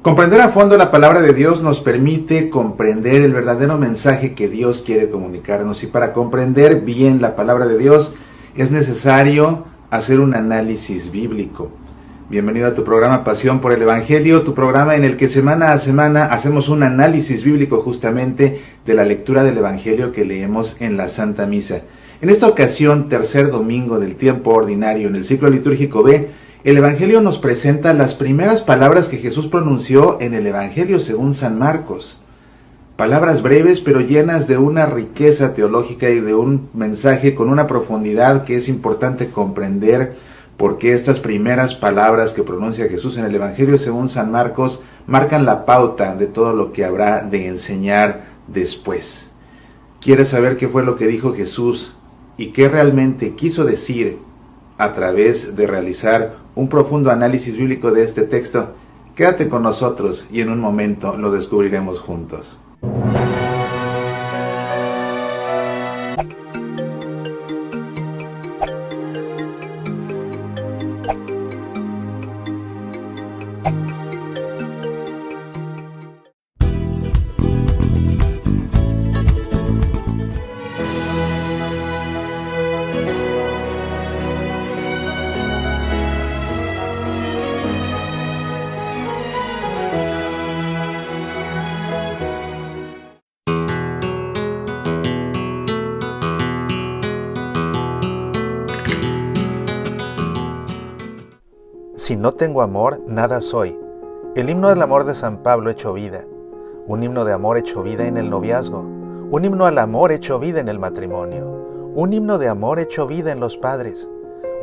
Comprender a fondo la palabra de Dios nos permite comprender el verdadero mensaje que Dios quiere comunicarnos. Y para comprender bien la palabra de Dios es necesario hacer un análisis bíblico. Bienvenido a tu programa Pasión por el Evangelio, tu programa en el que semana a semana hacemos un análisis bíblico justamente de la lectura del Evangelio que leemos en la Santa Misa. En esta ocasión, tercer domingo del tiempo ordinario en el ciclo litúrgico B, el Evangelio nos presenta las primeras palabras que Jesús pronunció en el Evangelio según San Marcos. Palabras breves pero llenas de una riqueza teológica y de un mensaje con una profundidad que es importante comprender, porque estas primeras palabras que pronuncia Jesús en el Evangelio según San Marcos marcan la pauta de todo lo que habrá de enseñar después. ¿Quieres saber qué fue lo que dijo Jesús y qué realmente quiso decir a través de realizar un profundo análisis bíblico de este texto? Quédate con nosotros y en un momento lo descubriremos juntos. Si no tengo amor, nada soy. El himno del amor de San Pablo hecho vida. Un himno de amor hecho vida en el noviazgo. Un himno al amor hecho vida en el matrimonio. Un himno de amor hecho vida en los padres.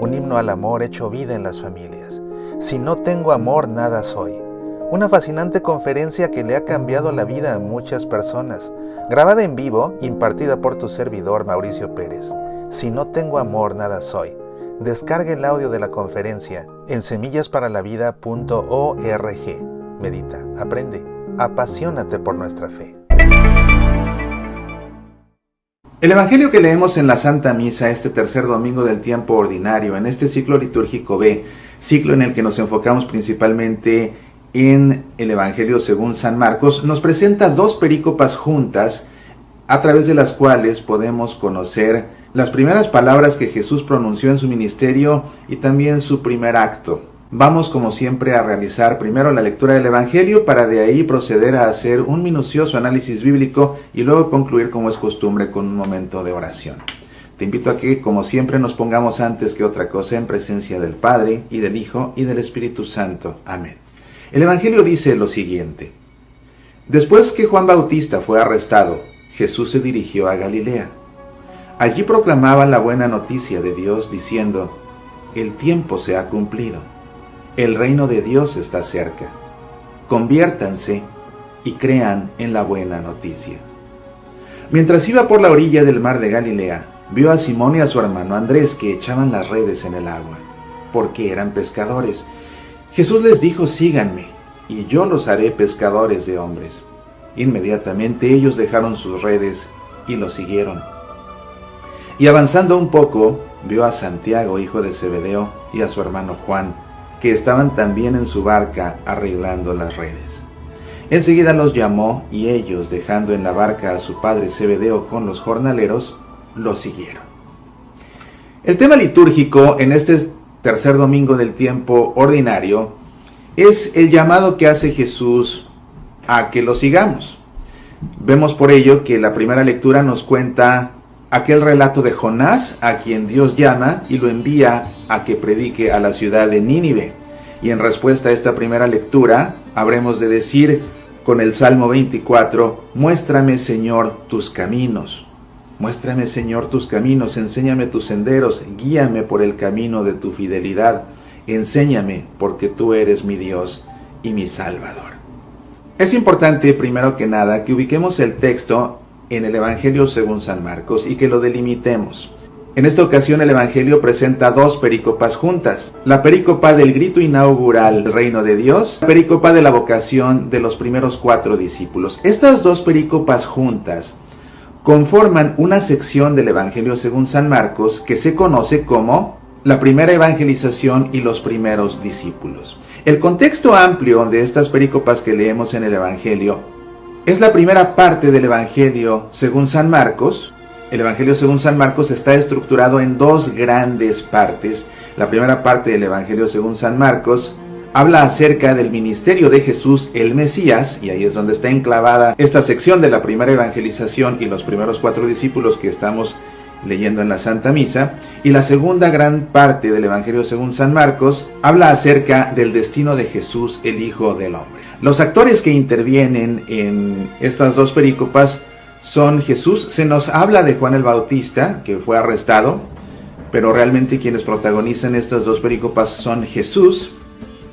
Un himno al amor hecho vida en las familias. Si no tengo amor, nada soy. Una fascinante conferencia que le ha cambiado la vida a muchas personas. Grabada en vivo, impartida por tu servidor Mauricio Pérez. Si no tengo amor, nada soy. Descarga el audio de la conferencia en semillasparalavida.org. Medita, aprende, apasionate por nuestra fe. El Evangelio que leemos en la Santa Misa este tercer domingo del tiempo ordinario, en este ciclo litúrgico B, ciclo en el que nos enfocamos principalmente en el Evangelio según San Marcos, nos presenta dos perícopas juntas a través de las cuales podemos conocer las primeras palabras que Jesús pronunció en su ministerio y también su primer acto. Vamos como siempre a realizar primero la lectura del Evangelio para de ahí proceder a hacer un minucioso análisis bíblico y luego concluir como es costumbre con un momento de oración. Te invito a que como siempre nos pongamos antes que otra cosa en presencia del Padre y del Hijo y del Espíritu Santo. Amén. El Evangelio dice lo siguiente: Después que Juan Bautista fue arrestado, Jesús se dirigió a Galilea. Allí proclamaban la buena noticia de Dios diciendo: el tiempo se ha cumplido, el reino de Dios está cerca. Conviértanse y crean en la buena noticia. Mientras iba por la orilla del mar de Galilea, vio a Simón y a su hermano Andrés que echaban las redes en el agua, porque eran pescadores. Jesús les dijo: síganme, y yo los haré pescadores de hombres. Inmediatamente ellos dejaron sus redes y lo siguieron. Y avanzando un poco, vio a Santiago, hijo de Zebedeo, y a su hermano Juan, que estaban también en su barca arreglando las redes. Enseguida los llamó, y ellos, dejando en la barca a su padre Zebedeo con los jornaleros, lo siguieron. El tema litúrgico en este tercer domingo del tiempo ordinario es el llamado que hace Jesús a que lo sigamos. Vemos por ello que la primera lectura nos cuenta aquel relato de Jonás, a quien Dios llama y lo envía a que predique a la ciudad de Nínive. Y en respuesta a esta primera lectura, habremos de decir con el Salmo 24, muéstrame, Señor, tus caminos. Muéstrame, Señor, tus caminos, enséñame tus senderos, guíame por el camino de tu fidelidad. Enséñame, porque tú eres mi Dios y mi Salvador. Es importante, primero que nada, que ubiquemos el texto en el Evangelio según San Marcos y que lo delimitemos. En esta ocasión el Evangelio presenta dos perícopas juntas: la perícopa del grito inaugural del reino de Dios, la perícopa de la vocación de los primeros 4 discípulos. Estas dos perícopas juntas conforman una sección del Evangelio según San Marcos que se conoce como la primera evangelización y los primeros discípulos. El contexto amplio de estas perícopas que leemos en el Evangelio es la primera parte del Evangelio según San Marcos. El Evangelio según San Marcos está estructurado en dos grandes partes. La primera parte del Evangelio según San Marcos habla acerca del ministerio de Jesús el Mesías, y ahí es donde está enclavada esta sección de la primera evangelización y los primeros 4 discípulos que estamos leyendo en la Santa Misa. Y la segunda gran parte del Evangelio según San Marcos habla acerca del destino de Jesús, el Hijo del Hombre. Los actores que intervienen en estas dos perícopas son Jesús. Se nos habla de Juan el Bautista, que fue arrestado, pero realmente quienes protagonizan estas dos perícopas son Jesús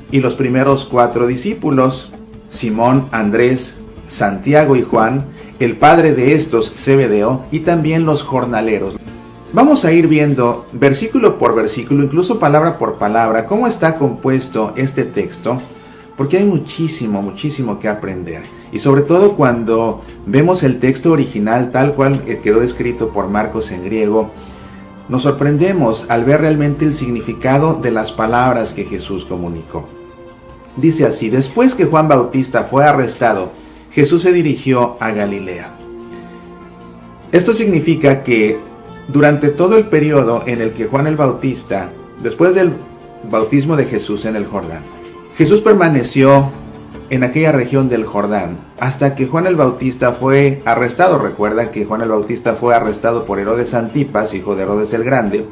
y los primeros 4 discípulos, Simón, Andrés, Santiago y Juan, el padre de estos, Zebedeo, y también los jornaleros. Vamos a ir viendo versículo por versículo, incluso palabra por palabra, cómo está compuesto este texto, porque hay muchísimo que aprender. Y sobre todo cuando vemos el texto original tal cual quedó escrito por Marcos en griego, nos sorprendemos al ver realmente el significado de las palabras que Jesús comunicó. Dice así: después que Juan Bautista fue arrestado, Jesús se dirigió a Galilea. Esto significa que durante todo el periodo en el que Juan el Bautista, después del bautismo de Jesús en el Jordán, Jesús permaneció en aquella región del Jordán hasta que Juan el Bautista fue arrestado. Recuerda que Juan el Bautista fue arrestado por Herodes Antipas, hijo de Herodes el Grande.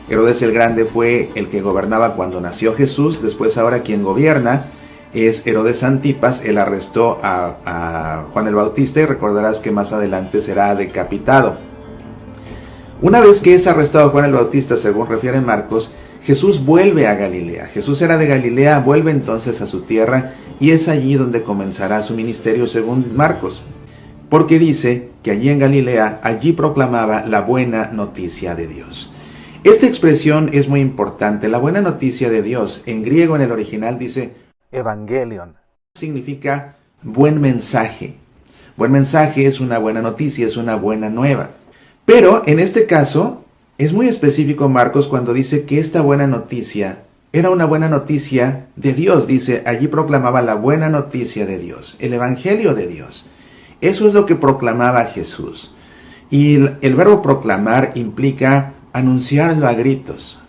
Herodes el Grande fue el que gobernaba cuando nació Jesús. Después, ahora quien gobierna es Herodes Antipas. Él arrestó a Juan el Bautista y recordarás que más adelante será decapitado. Una vez que es arrestado Juan el Bautista, según refiere Marcos, Jesús vuelve a Galilea. Jesús era de Galilea, vuelve entonces a su tierra y es allí donde comenzará su ministerio según Marcos. Porque dice que allí en Galilea, allí proclamaba la buena noticia de Dios. Esta expresión es muy importante. La buena noticia de Dios, en griego en el original dice Evangelion. Significa buen mensaje. Buen mensaje es una buena noticia, es una buena nueva. Pero en este caso es muy específico Marcos cuando dice que esta buena noticia era una buena noticia de Dios. Dice, allí proclamaba la buena noticia de Dios, el Evangelio de Dios. Eso es lo que proclamaba Jesús. Y el verbo proclamar implica anunciarlo a gritos,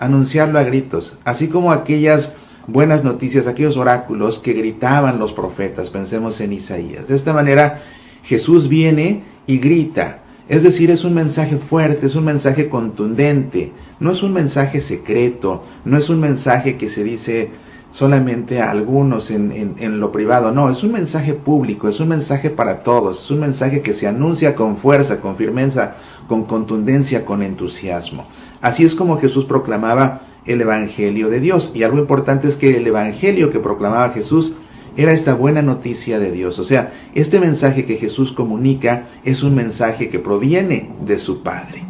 así como aquellas buenas noticias, aquellos oráculos que gritaban los profetas. Pensemos en Isaías. De esta manera Jesús viene y grita. Es decir, es un mensaje fuerte, es un mensaje contundente, no es un mensaje secreto, no es un mensaje que se dice solamente a algunos en lo privado, no, es un mensaje público, es un mensaje para todos, es un mensaje que se anuncia con fuerza, con firmeza, con contundencia, con entusiasmo. Así es como Jesús proclamaba el Evangelio de Dios, y algo importante es que el Evangelio que proclamaba Jesús era esta buena noticia de Dios. O sea, este mensaje que Jesús comunica es un mensaje que proviene de su Padre.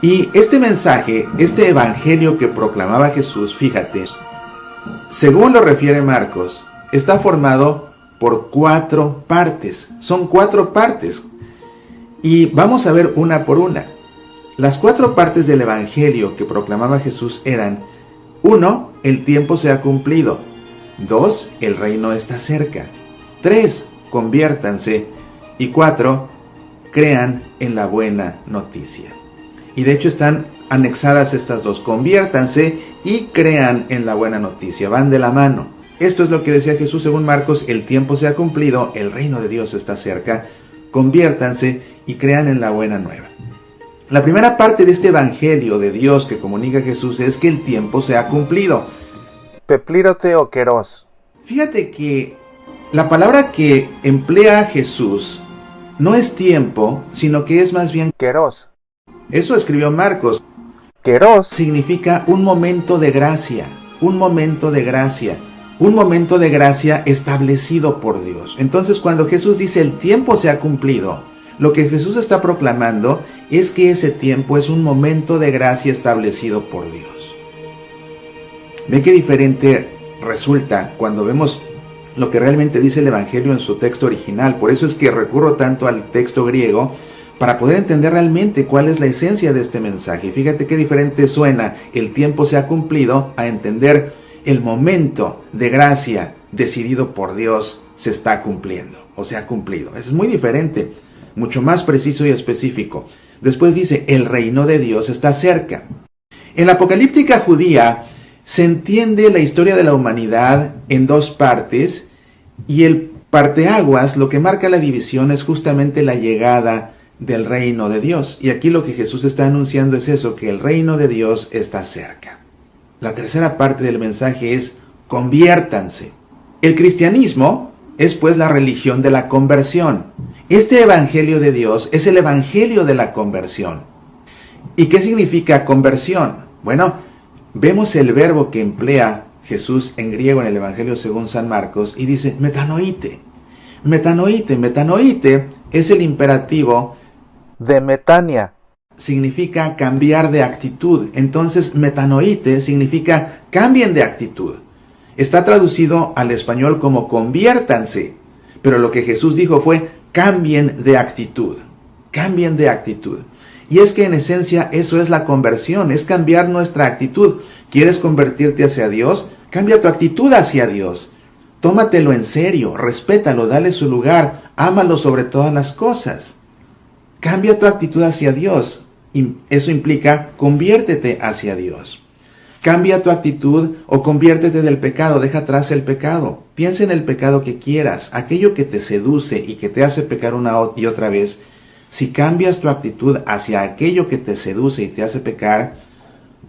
Y este mensaje, este evangelio que proclamaba Jesús, fíjate, según lo refiere Marcos, está formado por 4 partes. Son 4 partes. Y vamos a ver una por una. Las 4 partes del evangelio que proclamaba Jesús eran: 1. El tiempo se ha cumplido. 2. El reino está cerca. 3. Conviértanse. Y 4. Crean en la buena noticia. Y de hecho están anexadas estas dos: conviértanse y crean en la buena noticia. Van de la mano. Esto es lo que decía Jesús según Marcos: el tiempo se ha cumplido, el reino de Dios está cerca. Conviértanse y crean en la buena nueva. La primera parte de este evangelio de Dios que comunica Jesús es que el tiempo se ha cumplido. Peplírote o queros. Fíjate que la palabra que emplea Jesús no es tiempo, sino que es más bien Queros. Eso escribió Marcos. Queros Significa un momento de gracia, un momento de gracia, un momento de gracia establecido por Dios. Entonces, cuando Jesús dice el tiempo se ha cumplido, lo que Jesús está proclamando es que ese tiempo es un momento de gracia establecido por Dios. Ve qué diferente resulta cuando vemos lo que realmente dice el Evangelio en su texto original. Por eso es que recurro tanto al texto griego para poder entender realmente cuál es la esencia de este mensaje. Y fíjate qué diferente suena el tiempo se ha cumplido a entender el momento de gracia decidido por Dios se está cumpliendo, o se ha cumplido. Eso es muy diferente, mucho más preciso y específico. Después dice, el reino de Dios está cerca. En la apocalíptica judía se entiende la historia de la humanidad en dos partes, y el parteaguas, lo que marca la división, es justamente la llegada del reino de Dios. Y aquí lo que Jesús está anunciando es eso, que el reino de Dios está cerca. La tercera parte del mensaje es, conviértanse. El cristianismo es pues la religión de la conversión. Este evangelio de Dios es el evangelio de la conversión. ¿Y qué significa conversión? Bueno, vemos el verbo que emplea Jesús en griego en el evangelio según San Marcos y dice metanoite. Metanoite es el imperativo de metania. Significa cambiar de actitud. Entonces, metanoite significa cambien de actitud. Está traducido al español como conviértanse, pero lo que Jesús dijo fue cambien de actitud. Cambien de actitud. Y es que en esencia eso es la conversión, es cambiar nuestra actitud. ¿Quieres convertirte hacia Dios? Cambia tu actitud hacia Dios. Tómatelo en serio, respétalo, dale su lugar, ámalo sobre todas las cosas. Cambia tu actitud hacia Dios. Eso implica conviértete hacia Dios. Cambia tu actitud o conviértete del pecado, deja atrás el pecado. Piensa en el pecado que quieras, aquello que te seduce y que te hace pecar una y otra vez. Si cambias tu actitud hacia aquello que te seduce y te hace pecar,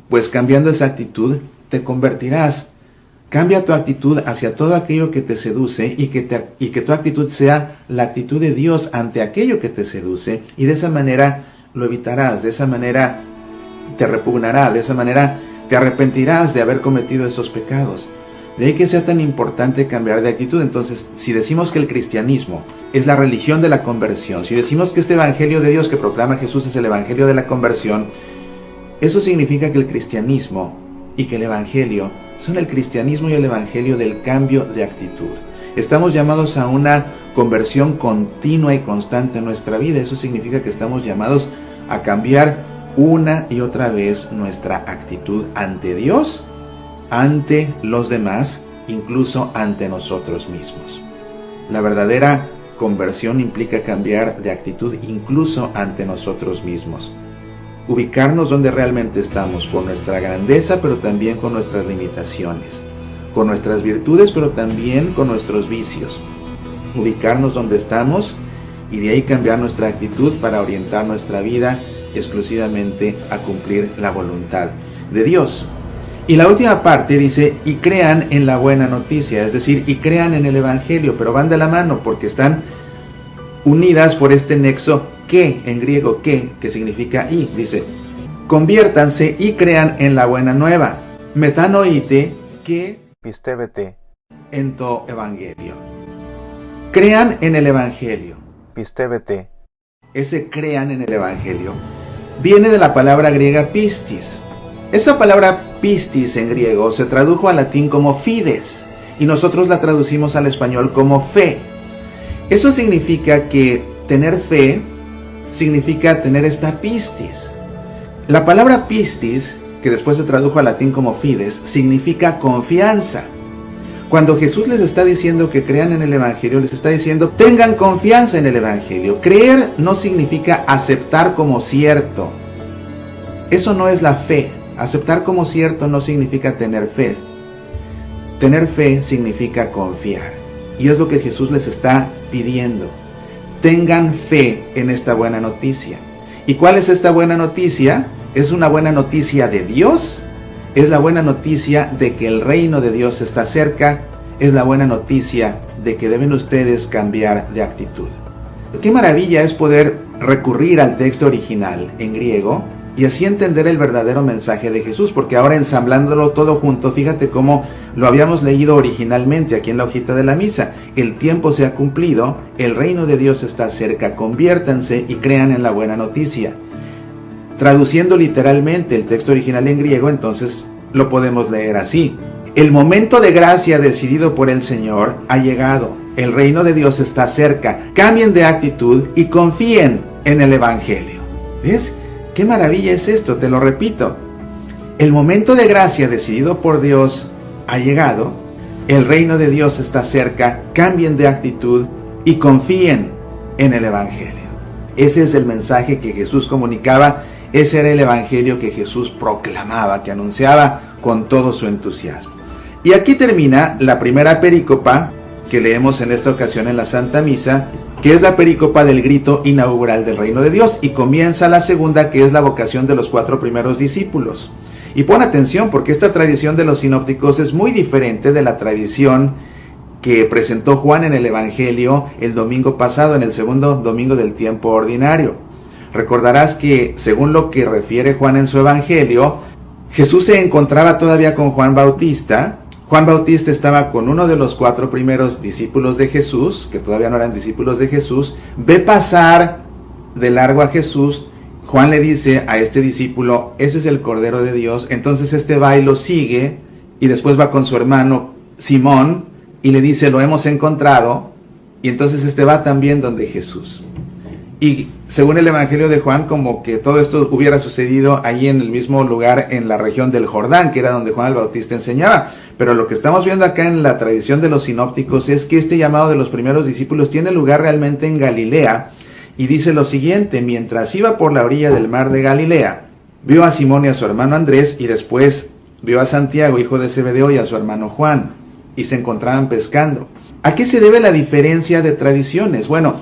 pues cambiando esa actitud te convertirás. Cambia tu actitud hacia todo aquello que te seduce y que tu actitud sea la actitud de Dios ante aquello que te seduce, y de esa manera lo evitarás, de esa manera te repugnará, de esa manera te arrepentirás de haber cometido esos pecados. De ahí que sea tan importante cambiar de actitud. Entonces, si decimos que el cristianismo es la religión de la conversión, si decimos que este evangelio de Dios que proclama Jesús es el evangelio de la conversión, eso significa que el cristianismo y que el evangelio son el cristianismo y el evangelio del cambio de actitud. Estamos llamados a una conversión continua y constante en nuestra vida. Eso significa que estamos llamados a cambiar una y otra vez nuestra actitud ante Dios, ante los demás, incluso ante nosotros mismos. La verdadera conversión implica cambiar de actitud incluso ante nosotros mismos. Ubicarnos donde realmente estamos, con nuestra grandeza, pero también con nuestras limitaciones, con nuestras virtudes, pero también con nuestros vicios. Ubicarnos donde estamos y de ahí cambiar nuestra actitud para orientar nuestra vida exclusivamente a cumplir la voluntad de Dios. Y la última parte dice, y crean en la buena noticia, es decir, y crean en el evangelio, pero van de la mano porque están unidas por este nexo que, en griego que significa y. Dice, conviértanse y crean en la buena nueva. Metanoite que Pistébete. ento evangelio. Crean en el evangelio. Pistébete. Ese crean en el evangelio viene de la palabra griega pistis. Esa palabra pistis en griego se tradujo al latín como fides y nosotros la traducimos al español como fe. Eso significa que tener fe significa tener esta pistis. La palabra pistis, que después se tradujo al latín como fides, significa confianza. Cuando Jesús les está diciendo que crean en el evangelio, les está diciendo tengan confianza en el evangelio. Creer no significa aceptar como cierto. Eso no es la fe. Aceptar como cierto no significa tener fe. Tener fe significa confiar. Y es lo que Jesús les está pidiendo. Tengan fe en esta buena noticia. ¿Y cuál es esta buena noticia? ¿Es una buena noticia de Dios? Es la buena noticia de que el reino de Dios está cerca. Es la buena noticia de que deben ustedes cambiar de actitud. Qué maravilla es poder recurrir al texto original en griego y así entender el verdadero mensaje de Jesús, porque ahora ensamblándolo todo junto, fíjate cómo lo habíamos leído originalmente aquí en la hojita de la misa. El tiempo se ha cumplido, el reino de Dios está cerca, conviértanse y crean en la buena noticia. Traduciendo literalmente el texto original en griego, entonces lo podemos leer así. El momento de gracia decidido por el Señor ha llegado. El reino de Dios está cerca. Cambien de actitud y confíen en el evangelio. ¿Ves? ¡Qué maravilla es esto! Te lo repito. El momento de gracia decidido por Dios ha llegado, el reino de Dios está cerca, cambien de actitud y confíen en el Evangelio. Ese es el mensaje que Jesús comunicaba, ese era el Evangelio que Jesús proclamaba, que anunciaba con todo su entusiasmo. Y aquí termina la primera perícopa que leemos en esta ocasión en la Santa Misa, que es la perícopa del grito inaugural del reino de Dios, y comienza la segunda, que es la vocación de los 4 primeros discípulos. Y pon atención, porque esta tradición de los sinópticos es muy diferente de la tradición que presentó Juan en el Evangelio el domingo pasado, en el segundo domingo del tiempo ordinario. Recordarás que, según lo que refiere Juan en su Evangelio, Jesús se encontraba todavía con Juan Bautista. Juan Bautista estaba con uno de los 4 primeros discípulos de Jesús, que todavía no eran discípulos de Jesús, ve pasar de largo a Jesús. Juan le dice a este discípulo, ese es el Cordero de Dios. Entonces este va y lo sigue, y después va con su hermano Simón, y le dice, lo hemos encontrado, y entonces este va también donde Jesús. Y según el Evangelio de Juan, como que todo esto hubiera sucedido allí en el mismo lugar, en la región del Jordán, que era donde Juan el Bautista enseñaba. Pero lo que estamos viendo acá en la tradición de los sinópticos es que este llamado de los primeros discípulos tiene lugar realmente en Galilea, y dice lo siguiente: mientras iba por la orilla del mar de Galilea, vio a Simón y a su hermano Andrés, y después vio a Santiago, hijo de Zebedeo, y a su hermano Juan, y se encontraban pescando. ¿A qué se debe la diferencia de tradiciones? Bueno,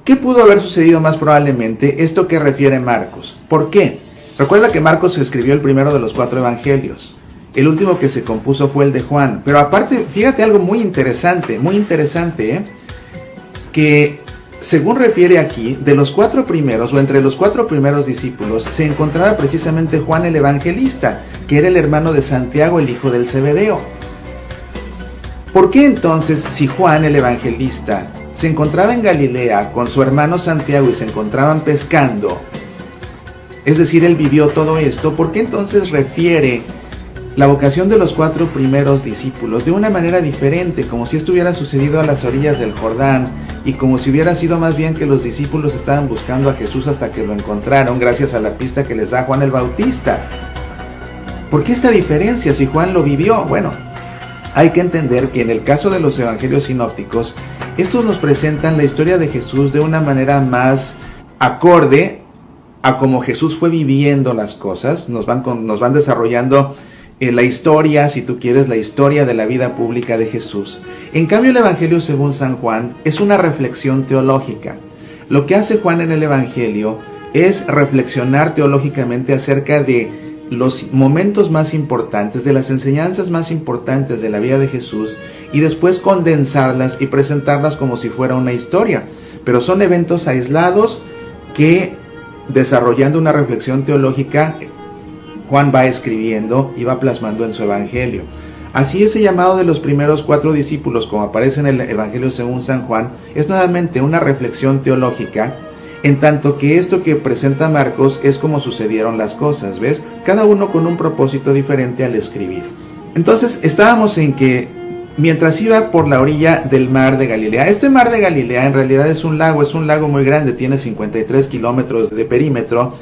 ¿qué pudo haber sucedido más probablemente? Esto que refiere Marcos. ¿Por qué? Recuerda que Marcos escribió el primero de los 4 evangelios. El último que se compuso fue el de Juan. Pero aparte, fíjate algo muy interesante, que según refiere aquí, de los 4 primeros, o entre los 4 primeros discípulos, se encontraba precisamente Juan el Evangelista, que era el hermano de Santiago, el hijo del Zebedeo. ¿Por qué entonces, si Juan el Evangelista se encontraba en Galilea con su hermano Santiago y se encontraban pescando, es decir, él vivió todo esto, ¿por qué entonces refiere la vocación de los 4 primeros discípulos de una manera diferente, como si esto hubiera sucedido a las orillas del Jordán, y como si hubiera sido más bien que los discípulos estaban buscando a Jesús hasta que lo encontraron, gracias a la pista que les da Juan el Bautista? ¿Por qué esta diferencia si Juan lo vivió? Bueno, hay que entender que en el caso de los evangelios sinópticos, estos nos presentan la historia de Jesús de una manera más acorde a cómo Jesús fue viviendo las cosas. Nos van desarrollando la historia, si tú quieres, la historia de la vida pública de Jesús. En cambio, el Evangelio según San Juan es una reflexión teológica. Lo que hace Juan en el Evangelio es reflexionar teológicamente acerca de los momentos más importantes, de las enseñanzas más importantes de la vida de Jesús, y después condensarlas y presentarlas como si fuera una historia. Pero son eventos aislados que, desarrollando una reflexión teológica, Juan va escribiendo y va plasmando en su Evangelio. Así, ese llamado de los primeros 4 discípulos, como aparece en el Evangelio según San Juan, es nuevamente una reflexión teológica, en tanto que esto que presenta Marcos es como sucedieron las cosas, ¿ves? Cada uno con un propósito diferente al escribir. Entonces, estábamos en que mientras iba por la orilla del mar de Galilea, este mar de Galilea en realidad es un lago muy grande, tiene 53 kilómetros de perímetro,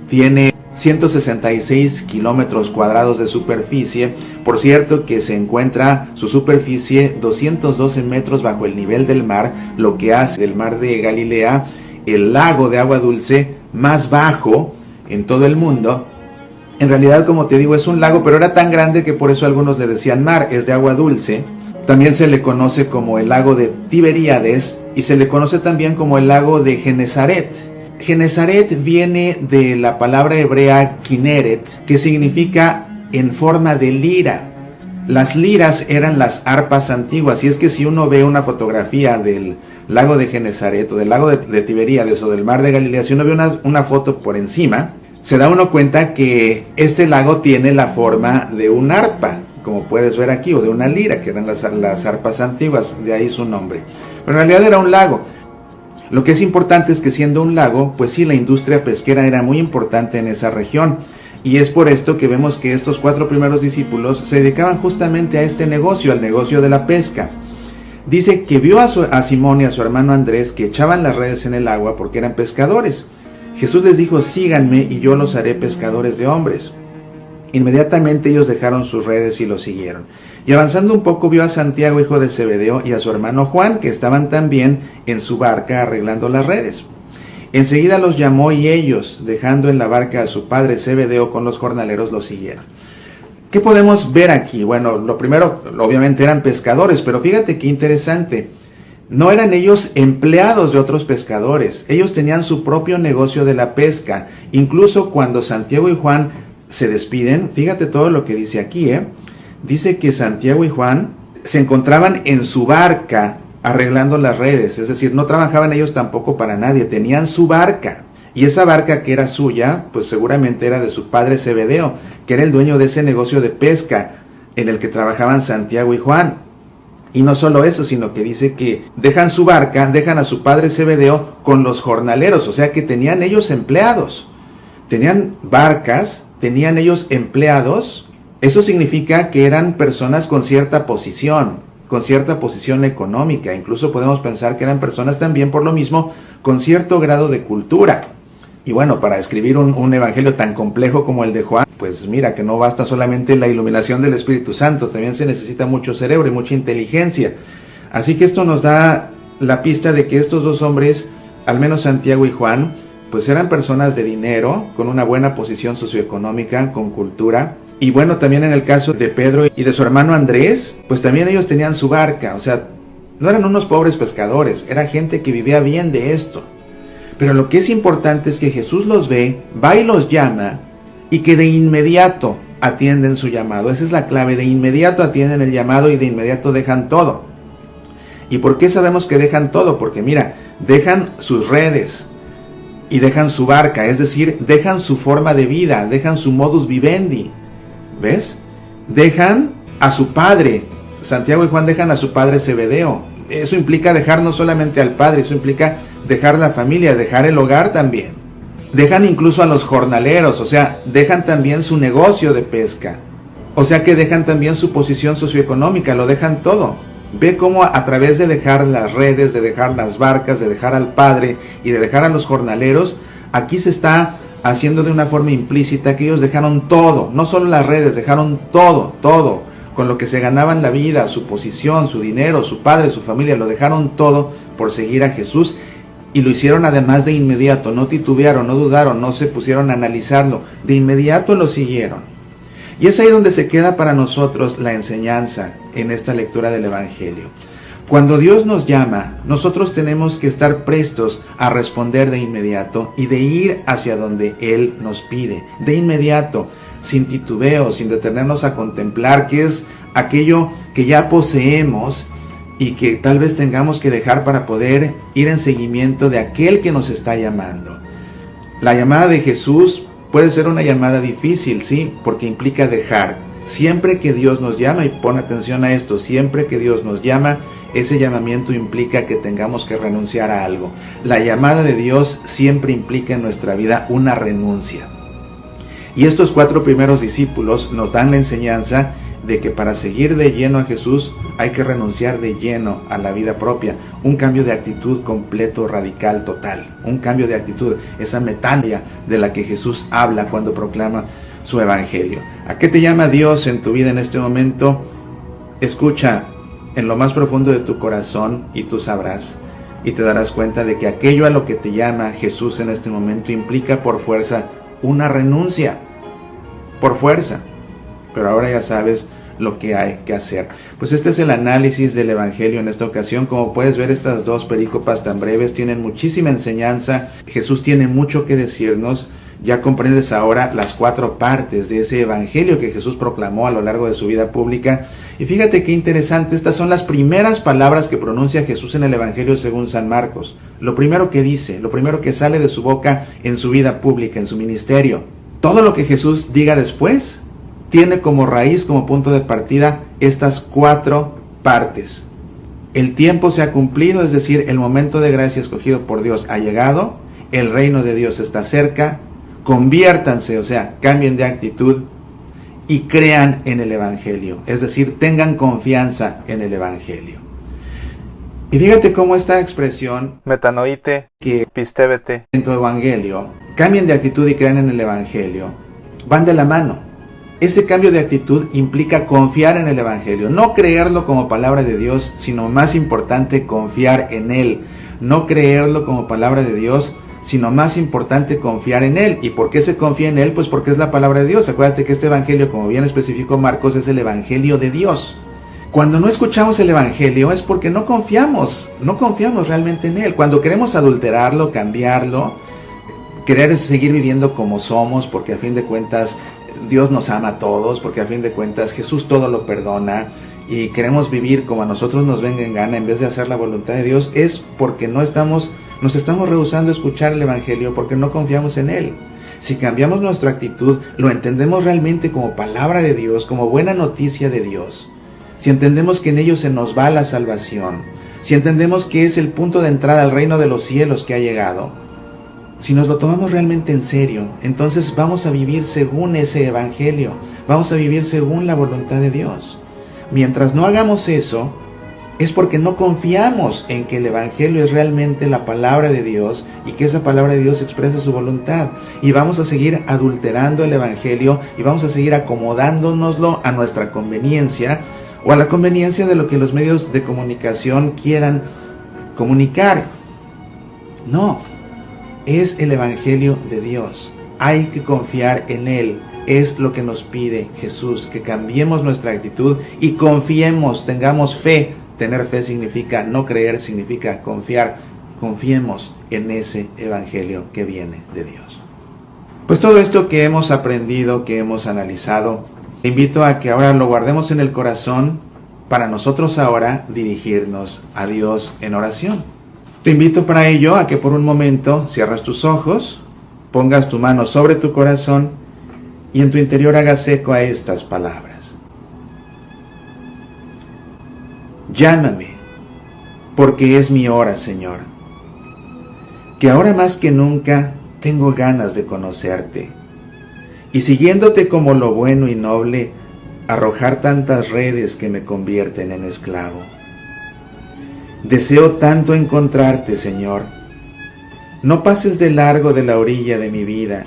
tiene 166 kilómetros cuadrados de superficie. Por cierto que se encuentra su superficie 212 metros bajo el nivel del mar, lo que hace del mar de Galilea el lago de agua dulce más bajo en todo el mundo. En realidad, como te digo, es un lago, pero era tan grande que por eso algunos le decían mar, es de agua dulce. También se le conoce como el lago de Tiberíades y se le conoce también como el lago de Genesaret. Genesaret viene de la palabra hebrea Kineret, que significa en forma de lira. Las liras eran las arpas antiguas, y es que si uno ve una fotografía del lago de Genesaret o del lago de Tiberíades o del mar de Galilea, si uno ve una foto por encima, se da uno cuenta que este lago tiene la forma de un arpa, como puedes ver aquí, o de una lira, que eran las arpas antiguas, de ahí su nombre. Pero en realidad era un lago. Lo que es importante es que, siendo un lago, pues sí, la industria pesquera era muy importante en esa región. Y es por esto que vemos que estos 4 primeros discípulos se dedicaban justamente a este negocio, al negocio de la pesca. Dice que vio a Simón y a su hermano Andrés que echaban las redes en el agua porque eran pescadores. Jesús les dijo: síganme y yo los haré pescadores de hombres. Inmediatamente ellos dejaron sus redes y lo siguieron. Y avanzando un poco vio a Santiago, hijo de Zebedeo, y a su hermano Juan, que estaban también en su barca arreglando las redes. Enseguida los llamó y ellos, dejando en la barca a su padre Zebedeo con los jornaleros, lo siguieron. ¿Qué podemos ver aquí? Bueno, lo primero, obviamente eran pescadores, pero fíjate qué interesante. No eran ellos empleados de otros pescadores, ellos tenían su propio negocio de la pesca. Incluso cuando Santiago y Juan se despiden, fíjate todo lo que dice aquí, Dice que Santiago y Juan se encontraban en su barca arreglando las redes, es decir, no trabajaban ellos tampoco para nadie, tenían su barca. Y esa barca que era suya, pues seguramente era de su padre Zebedeo, que era el dueño de ese negocio de pesca en el que trabajaban Santiago y Juan. Y no solo eso, sino que dice que dejan su barca, dejan a su padre Zebedeo con los jornaleros, o sea que tenían ellos empleados. Tenían barcas, tenían ellos empleados. Eso significa que eran personas con cierta posición económica. Incluso podemos pensar que eran personas también por lo mismo con cierto grado de cultura. Y bueno, para escribir un evangelio tan complejo como el de Juan, pues mira que no basta solamente la iluminación del Espíritu Santo, también se necesita mucho cerebro y mucha inteligencia. Así que esto nos da la pista de que estos dos hombres, al menos Santiago y Juan, pues eran personas de dinero, con una buena posición socioeconómica, con cultura. Y bueno, también en el caso de Pedro y de su hermano Andrés, pues también ellos tenían su barca, o sea, no eran unos pobres pescadores, era gente que vivía bien de esto. Pero lo que es importante es que Jesús los ve, va y los llama, y que de inmediato atienden su llamado. Esa es la clave, de inmediato atienden el llamado y de inmediato dejan todo. ¿Y por qué sabemos que dejan todo? Porque mira, dejan sus redes y dejan su barca, es decir, dejan su forma de vida, dejan su modus vivendi. ¿Ves? Dejan a su padre. Santiago y Juan dejan a su padre Zebedeo. Eso implica dejar no solamente al padre, eso implica dejar la familia, dejar el hogar también. Dejan incluso a los jornaleros, o sea, dejan también su negocio de pesca. O sea que dejan también su posición socioeconómica, lo dejan todo. Ve cómo a través de dejar las redes, de dejar las barcas, de dejar al padre y de dejar a los jornaleros, aquí se está haciendo de una forma implícita que ellos dejaron todo, no solo las redes, dejaron todo, con lo que se ganaban la vida, su posición, su dinero, su padre, su familia, lo dejaron todo por seguir a Jesús, y lo hicieron además de inmediato, no titubearon, no dudaron, no se pusieron a analizarlo, de inmediato lo siguieron. Y es ahí donde se queda para nosotros la enseñanza en esta lectura del Evangelio. Cuando Dios nos llama, nosotros tenemos que estar prestos a responder de inmediato y de ir hacia donde Él nos pide, de inmediato, sin titubeo, sin detenernos a contemplar qué es aquello que ya poseemos y que tal vez tengamos que dejar para poder ir en seguimiento de aquel que nos está llamando. La llamada de Jesús puede ser una llamada difícil, sí, porque implica dejar. Siempre que Dios nos llama, y pon atención a esto, siempre que Dios nos llama, ese llamamiento implica que tengamos que renunciar a algo. La llamada de Dios siempre implica en nuestra vida una renuncia. Y estos 4 primeros discípulos nos dan la enseñanza de que para seguir de lleno a Jesús hay que renunciar de lleno a la vida propia. Un cambio de actitud completo, radical, total. Un cambio de actitud, esa metanoia de la que Jesús habla cuando proclama su evangelio. ¿A qué te llama Dios en tu vida en este momento? Escucha en lo más profundo de tu corazón y tú sabrás y te darás cuenta de que aquello a lo que te llama Jesús en este momento implica por fuerza una renuncia, por fuerza. Pero ahora ya sabes lo que hay que hacer. Pues este es el análisis del Evangelio en esta ocasión. Como puedes ver, estas 2 perícopas tan breves tienen muchísima enseñanza. Jesús tiene mucho que decirnos. Ya comprendes ahora las 4 partes de ese Evangelio que Jesús proclamó a lo largo de su vida pública. Y fíjate qué interesante, estas son las primeras palabras que pronuncia Jesús en el Evangelio según San Marcos. Lo primero que dice, lo primero que sale de su boca en su vida pública, en su ministerio. Todo lo que Jesús diga después tiene como raíz, como punto de partida, estas 4 partes. El tiempo se ha cumplido, es decir, el momento de gracia escogido por Dios ha llegado, el reino de Dios está cerca, conviértanse, o sea, cambien de actitud y crean en el Evangelio, es decir, tengan confianza en el Evangelio. Y fíjate cómo esta expresión, metanoite, que pistébete, en tu Evangelio, cambien de actitud y crean en el Evangelio, van de la mano. Ese cambio de actitud implica confiar en el Evangelio, no creerlo como palabra de Dios, sino más importante, confiar en Él. No creerlo como palabra de Dios, sino más importante, confiar en Él. ¿Y por qué se confía en Él? Pues porque es la palabra de Dios. Acuérdate que este Evangelio, como bien especificó Marcos, es el Evangelio de Dios. Cuando no escuchamos el Evangelio es porque no confiamos realmente en Él. Cuando queremos adulterarlo, cambiarlo, querer seguir viviendo como somos, porque a fin de cuentas Dios nos ama a todos, porque a fin de cuentas Jesús todo lo perdona, y queremos vivir como a nosotros nos venga en gana en vez de hacer la voluntad de Dios, es porque nos estamos rehusando a escuchar el Evangelio, porque no confiamos en Él. Si cambiamos nuestra actitud, lo entendemos realmente como palabra de Dios, como buena noticia de Dios, si entendemos que en ello se nos va la salvación, si entendemos que es el punto de entrada al reino de los cielos que ha llegado, si nos lo tomamos realmente en serio, entonces vamos a vivir según ese Evangelio, vamos a vivir según la voluntad de Dios. Mientras no hagamos eso, es porque no confiamos en que el Evangelio es realmente la palabra de Dios y que esa palabra de Dios expresa su voluntad. Y vamos a seguir adulterando el Evangelio y vamos a seguir acomodándonoslo a nuestra conveniencia o a la conveniencia de lo que los medios de comunicación quieran comunicar. No, es el Evangelio de Dios. Hay que confiar en Él. Es lo que nos pide Jesús, que cambiemos nuestra actitud y confiemos, tengamos fe. Tener fe significa no creer, significa confiar. Confiemos en ese Evangelio que viene de Dios. Pues todo esto que hemos aprendido, que hemos analizado, te invito a que ahora lo guardemos en el corazón para nosotros ahora dirigirnos a Dios en oración. Te invito para ello a que por un momento cierres tus ojos, pongas tu mano sobre tu corazón y en tu interior hagas eco a estas palabras. Llámame, porque es mi hora, Señor, que ahora más que nunca tengo ganas de conocerte y siguiéndote como lo bueno y noble, arrojar tantas redes que me convierten en esclavo. Deseo tanto encontrarte, Señor. No pases de largo de la orilla de mi vida.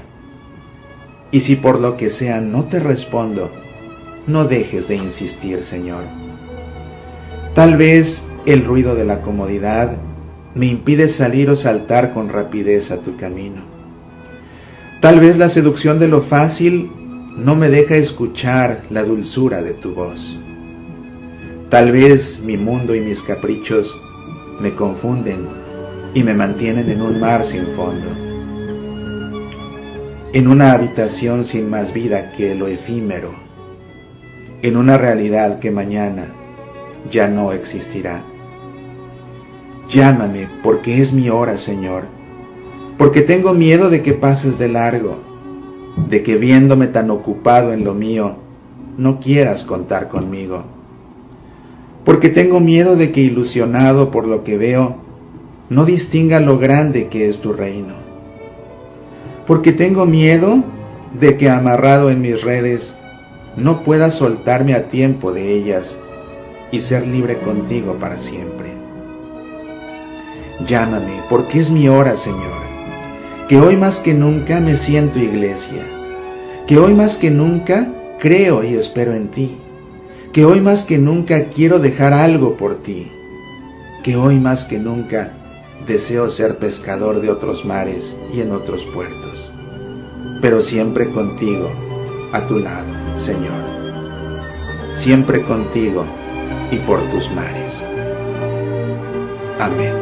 Y si por lo que sea no te respondo, no dejes de insistir, Señor. Tal vez el ruido de la comodidad me impide salir o saltar con rapidez a tu camino. Tal vez la seducción de lo fácil no me deja escuchar la dulzura de tu voz. Tal vez mi mundo y mis caprichos me confunden y me mantienen en un mar sin fondo, en una habitación sin más vida que lo efímero, en una realidad que mañana ya no existirá. Llámame, porque es mi hora, Señor, porque tengo miedo de que pases de largo, de que viéndome tan ocupado en lo mío, no quieras contar conmigo. Porque tengo miedo de que ilusionado por lo que veo, no distinga lo grande que es tu reino. Porque tengo miedo de que amarrado en mis redes, no pueda soltarme a tiempo de ellas y ser libre contigo para siempre. Llámame, porque es mi hora, Señor, que hoy más que nunca me siento iglesia, que hoy más que nunca creo y espero en ti, que hoy más que nunca quiero dejar algo por ti, que hoy más que nunca deseo ser pescador de otros mares y en otros puertos, pero siempre contigo, a tu lado, Señor, siempre contigo y por tus mares. Amén.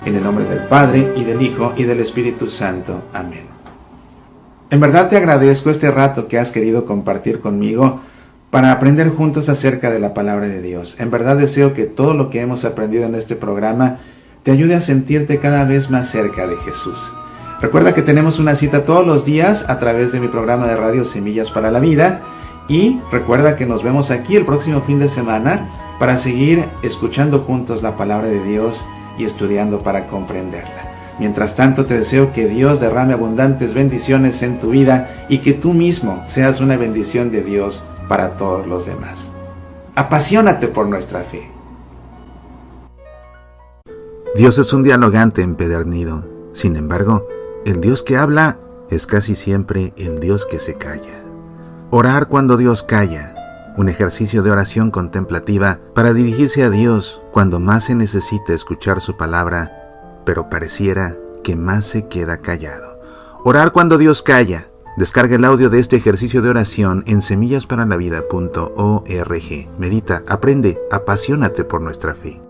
En el nombre del Padre, y del Hijo, y del Espíritu Santo. Amén. En verdad te agradezco este rato que has querido compartir conmigo para aprender juntos acerca de la palabra de Dios. En verdad deseo que todo lo que hemos aprendido en este programa te ayude a sentirte cada vez más cerca de Jesús. Recuerda que tenemos una cita todos los días a través de mi programa de radio Semillas para la Vida, y recuerda que nos vemos aquí el próximo fin de semana para seguir escuchando juntos la palabra de Dios y estudiando para comprenderla. Mientras tanto, te deseo que Dios derrame abundantes bendiciones en tu vida y que tú mismo seas una bendición de Dios para todos los demás. Apasionate por nuestra fe. Dios es un dialogante empedernido. Sin embargo, el Dios que habla es casi siempre el Dios que se calla. Orar cuando Dios calla, un ejercicio de oración contemplativa para dirigirse a Dios cuando más se necesita escuchar su palabra, pero pareciera que más se queda callado. Orar cuando Dios calla. Descarga el audio de este ejercicio de oración en semillasparalavida.org. Medita, aprende, apasionate por nuestra fe.